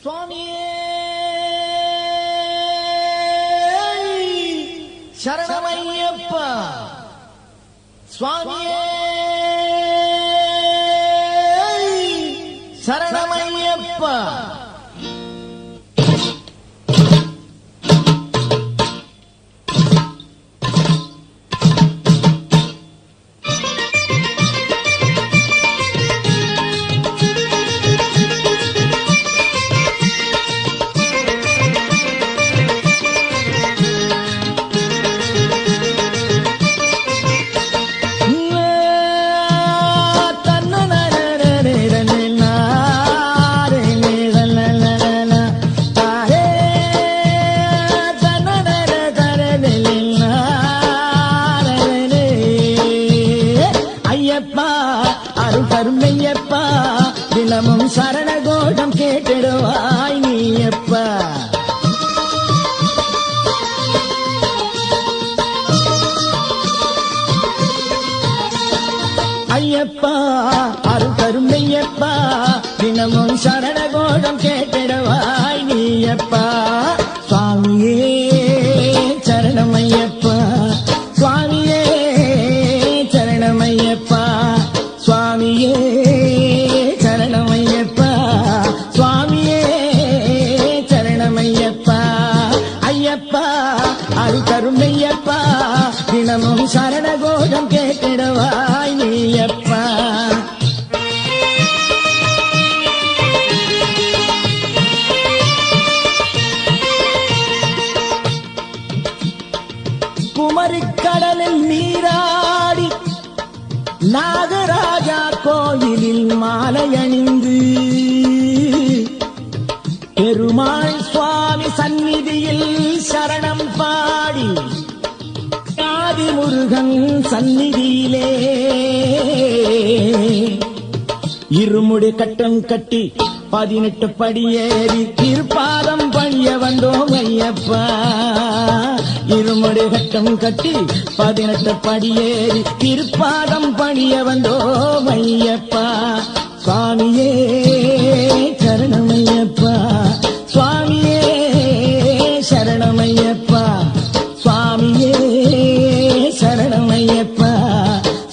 சுவாமியே சரணமையப்பா, சுவாமியே சரணமையப்பா. அருள்கருமையப்பா, தினமும் சரணகோஷம் கேட்டிடுவாய் நீயப்பா. ஐயப்பா அருள்கருமையப்பா, தினமும் சரணகோஷம் கேட்டிடுவாய் நீயப்பா. சுவாமியே சரணமையப்பா, சுவாமியே சரணமையப்பா, சுவாமியே சரணமையப்பா, சுவாமியே சரணமையப்பா. ஐயப்பா அருள்கருமையப்பா, தினமும் சரணகோஷம் கேட்டிடுவாய் நீயப்பா. குமரிக்கடலில் நீராடி நாகராஜா கோயிலில் மாலை அணிந்து பெருமாள் சுவாமி சந்நிதியில் சரணம் பாடி ஆதிமுருகன் சந்நிதியிலே இருமுடி கட்டம் கட்டி 18 படியேறி திருப்பாதம் பணிய வந்தோம் ஐயப்பா. இருமுடி கட்டம் கட்டி 18 படியேறி திருப்பாதம் பணிய வந்தோம் ஐயப்பா. சுவாமியே சரணமையப்பா, சுவாமியே சரணமையப்பா, சுவாமியே சரணமையப்பா,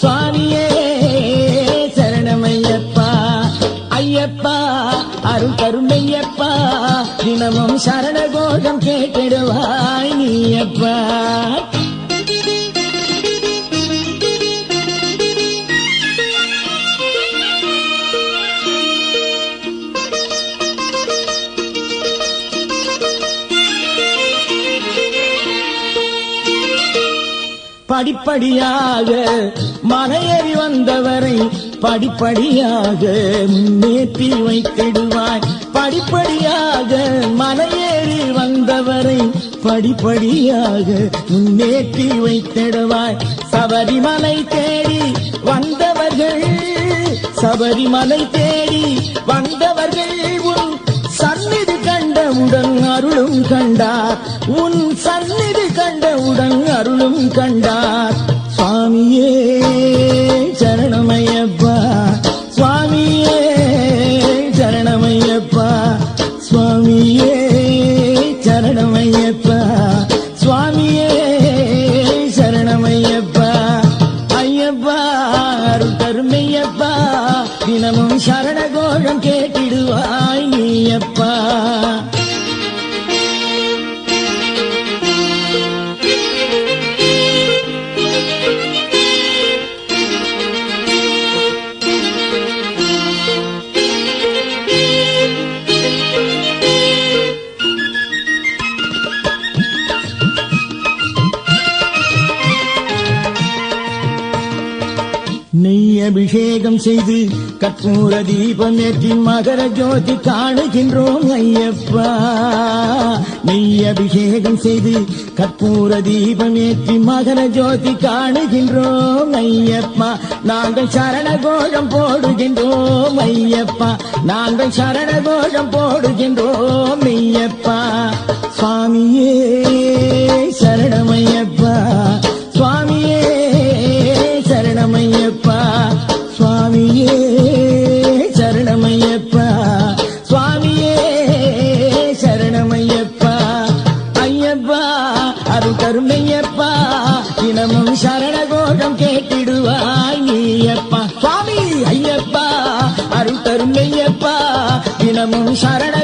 சுவாமியே சரணமையப்பா. ஐயப்பா அருள்கருமையப்பா, தினமும் சரணகோஷம் கேட்டிடுவாய் நீயப்பா. படிப்படியாக மலையேறி வந்தவரை படிப்படியாக முன்னேற்றி வைத்திடுவாய். படிப்படியாக மலையேறி வந்தவரை படிப்படியாக முன்னேற்றி வைத்திடுவாய். சபரிமலை தேடி வந்தவர்கள், சபரிமலை தேடி வந்தவர்கள் உன் சந்நிதி கண்டவுடன் அருளும் கண்டார், உன் சந்நிதி கண்டவுடன் அருளும் கண்டார். சுவாமியே சரணமையப்பா, சுவாமியே சரணமையப்பா, சுவாமியே சரணமையப்பா, சுவாமியே சரணமையப்பா. ஐயப்பா அருள்கருமையப்பா, தினமும் சரணகோஷம் கேட்டிடுவாய் நீயப்பா. நெய் அபிஷேகம் செய்து கற்பூர தீபம் ஏற்றி மகர ஜோதி காணுகின்றோம் ஐயப்பா. நெய் அபிஷேகம் செய்து கற்பூர தீபம் ஏற்றி மகர ஜோதி காணுகின்றோம் ஐயப்பா. நாங்கள் சரணகோஷம் போடுகின்றோம் ஐயப்பா, நாங்கள் சரணகோஷம் போடுகின்றோம் ஐயப்பா. சுவாமியே சரணமையப்பா, சுவாமியே சரணமையப்பா, சுவாமியே சரணமையப்பா, சுவாமியே தினமும் சரண கோஷம் கேட்டிடுவாய் நீயப்பா சுவாமி ஐயப்பா அருள் தரும் மெய்யப்பா தினமும் சரண